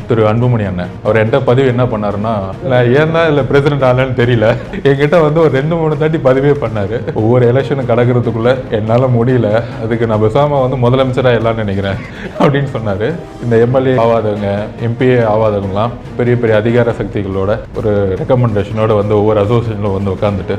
திரு அன்புமணி அண்ணன். அவர் என்கிட்ட பதிவு என்ன பண்ணாருன்னா, நான் ஏன் தான் இல்லை பிரசிடென்ட் ஆனேன்னு தெரியல, என்கிட்ட வந்து ஒரு 2-3 தாட்டி பதிவே பண்ணாரு. ஒவ்வொரு எலெக்ஷனும் கடக்கிறதுக்குள்ள என்னால் முடியல, அதுக்கு நான் பெசாம வந்து முதலமைச்சராக எல்லாம்னு நினைக்கிறேன் அப்படின்னு சொன்னாரு. இந்த எம்எல்ஏ ஆவாதவங்க, எம்பிஏ ஆவாதவங்கலாம் பெரிய பெரிய அதிகார சக்திகளோட ஒரு ரெக்கமெண்டேஷனோட வந்து ஒவ்வொரு அசோசியேஷனில் வந்து உட்காந்துட்டு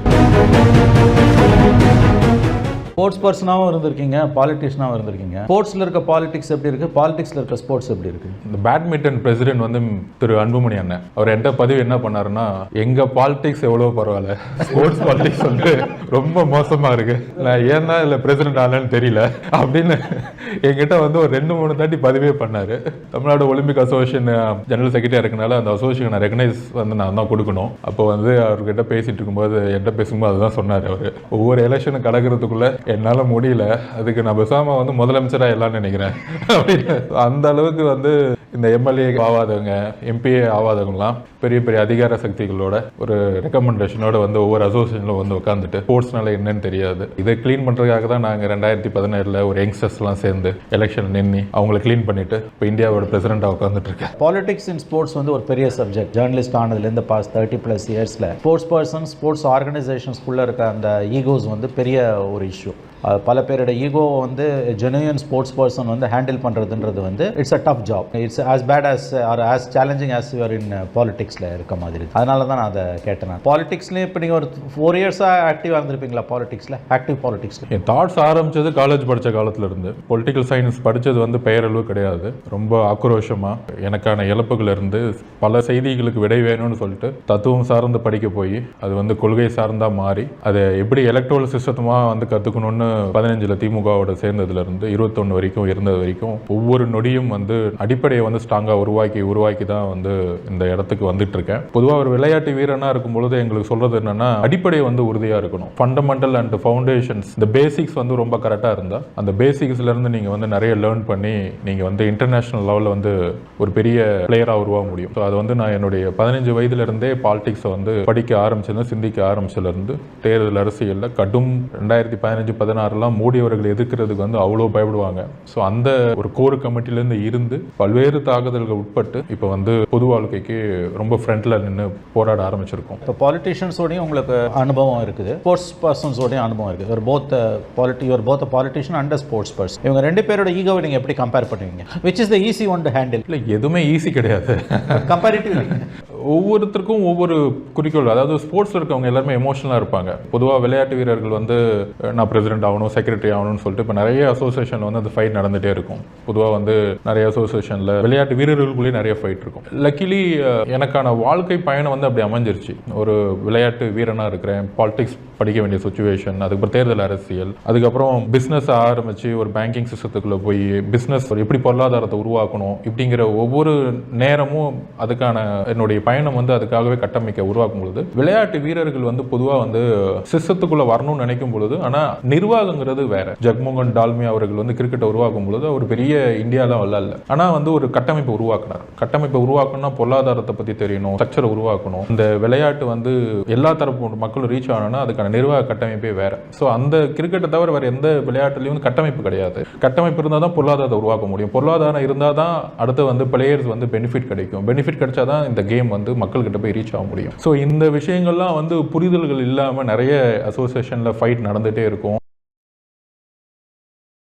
ஸ்போர்ட்ஸ் பர்சனாகவும் இருந்திருக்கீங்க, பாலிட்டிஷியனாகவும் இருந்திருக்கீங்க. ஸ்போர்ட்ஸில் இருக்க பாலிடிக்ஸ் எப்படி இருக்குது, பாலிடிக்ஸில் இருக்க ஸ்போர்ட்ஸ் எப்படி இருக்குது? இந்த பேட்மிண்டன் பிரசிடென்ட் வந்து திரு அன்புமணி அண்ணன். அவர் என்கிட்ட பதிவு என்ன பண்ணாருன்னா, எங்க பாலிடிக்ஸ் எவ்வளோ பரவாயில்ல, ஸ்போர்ட்ஸ் பாலிடிக்ஸ் வந்து ரொம்ப மோசமா இருக்கு, நான் ஏன் தான் இல்லை பிரசிடென்ட் ஆனேன்னு தெரியல அப்படின்னு என்கிட்ட வந்து ஒரு 2-3 தாட்டி பதிவே பண்ணாரு. தமிழ்நாடு ஒலிம்பிக் அசோசியேஷன் ஜெனரல் செக்ரட்டரியா இருக்கனால அந்த அசோசியேஷன் ரெகனைஸ் வந்து நான் தான் கொடுக்கணும். அப்போ வந்து அவர்கிட்ட பேசிட்டு இருக்கும்போது என்கிட்ட பேசும்போது அதுதான் சொன்னார். அவர் ஒவ்வொரு எலெக்ஷனும் கடக்கிறதுக்குள்ள என்னால் முடியல, அதுக்கு நான் பெசாம வந்து முதலமைச்சராக எல்லாம்னு நினைக்கிறேன் அப்படின்னு. அந்த அளவுக்கு வந்து இந்த எம்எல்ஏ ஆவாதவங்க, எம்பிஏ ஆவாதவங்கலாம் பெரிய பெரிய அதிகார சக்திகளோட ஒரு ரெக்கமெண்டேஷனோட வந்து ஒவ்வொரு அசோசியேஷனில் வந்து உட்காந்துட்டு ஸ்போர்ட்ஸ்னால என்னன்னு தெரியாது, இதை கிளீன் பண்ணுறதுக்காக தான் நாங்கள் 2017 ஒரு யங்ஸ்டர்ஸ்லாம் சேர்ந்து எலெக்ஷன் நின்று அவங்கள கிளீன் பண்ணிட்டு இப்போ இந்தியாவோட பிரசிடென்ட்டாக உட்காந்துட்டு இருக்கேன். பாலிடிக்ஸ் இன் ஸ்போர்ட்ஸ் வந்து ஒரு பெரிய சப்ஜெக்ட். ஜேர்னலிஸ்ட் ஆனதுலேருந்து பாஸ்ட் 30+ இயர்ஸில் ஸ்போர்ட்ஸ் பர்சன், ஸ்போர்ட்ஸ் ஆர்கனைசேஷன்ஸ்குள்ளே இருக்க அந்த ஈகோஸ் வந்து பெரிய ஒரு இஷ்யூ. பல பேரோட ஈகோவை வந்து ஜெனுயின் ஸ்போர்ட்ஸ் பர்சன் வந்து ஹேண்டில் பண்ணுறதுன்றது வந்து it's a tough job. It's as bad as or as challenging as you're in பாலிடிக்ஸில் இருக்க மாதிரி. அதனால தான் நான் அதை கேட்டேன். பாலிடிக்ஸ்லேயும் இப்போ நீங்கள் ஒரு 4 இயர்ஸாக ஆக்டிவாக இருந்திருப்பீங்களா பாலிடிக்ஸில், ஆக்டிவ் பாலிடிக்ஸில்? என் தாட்ஸ் ஆரம்பித்தது காலேஜ் படித்த காலத்தில் இருந்து. பொலிட்டிக்கல் சயின்ஸ் படித்தது வந்து பெயரளவு கிடையாது, ரொம்ப ஆக்ரோஷமாக எனக்கான இழப்புகள் இருந்து பல செய்திகளுக்கு விடை வேணும்னு சொல்லிட்டு தத்துவம் சார்ந்து படிக்க போய் அது வந்து கொள்கை சார்ந்தா மாறி அதை எப்படி எலக்ட்ரல் சிஸ்டமாக வந்து கற்றுக்கணும்னு 15 திமுகவோட சேர்ந்ததுல இருந்து 21 வரைக்கும் இருந்தது வரைக்கும் ஒவ்வொரு நொடியும் வந்து அடிப்படையை வந்து ஸ்ட்ராங்கா உருவாக்கி தான் வந்து இந்த இடத்துக்கு வந்துட்டு இருக்கேன். பொதுவாக ஒரு விளையாட்டு வீரனா இருக்கும் பொழுது எங்களுக்கு சொல்றது என்னன்னா, அடிப்படை வந்து உறுதியா இருக்கணும். ஃபண்டமெண்டல் அண்ட் ஃபவுண்டேஷன்ஸ், இந்த பேசிக்ஸ் வந்து ரொம்ப கரெக்டா இருந்தா அந்த பேசிக்ஸ்ல இருந்து நீங்க வந்து நிறைய லேர்ன் பண்ணி நீங்க வந்து இன்டர்நேஷனல் லெவலில் வந்து ஒரு பெரிய பிளேயரா உருவாக முடியும். ஸோ அது வந்து நான் என்னுடைய 15 வயதுல இருந்தே பாலிடிக்ஸை வந்து படிக்க ஆரம்பிச்சது, சிந்திக்க ஆரம்பிச்சதுல இருந்து தேர்தல் அரசியலில் கடும் 2015-16 மோடி அவர்கள் எதிர்க்கிறதுக்கு வந்து அவ்வளோ பயப்படுவாங்க. ஸோ அந்த ஒரு கோர் கமிட்டிலேருந்து இருந்து பல்வேறு தாக்குதல்கள் உட்பட்டு இப்போ வந்து பொது வாழ்க்கைக்கு ரொம்ப ஃப்ரண்ட்ல நின்று போராட ஆரம்பிச்சிருக்கோம். இப்போ பாலிட்டிஷியன்ஸோடையும் உங்களுக்கு அனுபவம் இருக்குது, ஸ்போர்ட்ஸ் பர்சன்ஸோடையும் அனுபவம் இருக்குது. ஒரு both politician and sports person. இவங்க 2 பேரோட ஈகோவை நீங்கள் எப்படி கம்பேர் பண்ணுவீங்க? Which is the easy one to handle? இல்லை, எதுவுமே ஈஸி கிடையாது. கம்பேரிட்டிவ்லி ஒவ்வொருத்தருக்கும் ஒவ்வொரு குறிக்கோள். அதாவது ஸ்போர்ட்ஸில் இருக்கவங்க எல்லாருமே எமோஷனலாக இருப்பாங்க. பொதுவாக விளையாட்டு வீரர்கள் வந்து நான் பிரசிடென்ட் ஆகணும், செக்ரட்டரி ஆகணும்னு சொல்லிட்டு இப்போ நிறைய அசோசியேஷனில் வந்து அந்த ஃபைட் நடந்துகிட்டே இருக்கும். பொதுவாக வந்து நிறைய அசோசியேஷனில் விளையாட்டு வீரர்களுக்குள்ளேயே நிறைய ஃபைட் இருக்கும். லக்கிலி எனக்கான வாழ்க்கை பயணம் வந்து அப்படி அமைஞ்சிருச்சு. ஒரு விளையாட்டு வீரனாக இருக்கிறேன், பாலிடிக்ஸ் படிக்க வேண்டிய சுச்சுவேஷன், அதுக்கப்புறம் தேர்தல் அரசியல், அதுக்கப்புறம் பிஸ்னஸ் ஆரம்பித்து ஒரு பேங்கிங் சிஸ்டத்துக்குள்ளே போய் பிஸ்னஸ் எப்படி பொருளாதாரத்தை உருவாக்கணும், இப்படிங்கிற ஒவ்வொரு நேரமும் அதுக்கான என்னுடைய பயணம் வந்து அதுக்காகவே உருவாக்கும் பொழுது விளையாட்டு வீரர்கள் வந்து பொதுவாக வந்து சிஸ்டத்துக்குள்ளே வரணும்னு நினைக்கும் பொழுது, ஆனால் நிர்வாகங்கிறது வேற. ஜக்மோகன் டால்மியா அவர்கள் வந்து கிரிக்கெட்டை உருவாக்கும் பொழுது அவர் பெரிய இந்தியாலாம் வரல, ஆனால் வந்து ஒரு கட்டமைப்பை உருவாக்கினார். கட்டமைப்பை உருவாக்கணும்னா பொருளாதாரத்தை பற்றி தெரியணும், ஸ்ட்ரக்சரை உருவாக்கணும். இந்த விளையாட்டு வந்து எல்லா தரப்பு மக்களும் ரீச் ஆகணும்னா அதுக்கான நிர்வாக கட்டமைப்பே வேற. ஸோ அந்த கிரிக்கெட்டை தவிர வேற எந்த விளையாட்டுலையும் வந்து கட்டமைப்பு கிடையாது. கட்டமைப்பு இருந்தால் தான் பொருளாதாரத்தை உருவாக்க முடியும். பொருளாதாரம் இருந்தால் தான் அடுத்து வந்து பிளேயர்ஸ் வந்து பெனிஃபிட் கிடைக்கும். பெனிஃபிட் கிடைச்சா தான் இந்த கேம் வந்து மக்கள்கிட்ட போய் ரீச் ஆக முடியும். ஸோ இந்த விஷயங்கள்லாம் வந்து புரிதல்கள் இல்லாமல் நிறைய அசோசியேஷனில் ஃபைட் நடந்துகிட்டே இருக்கும்.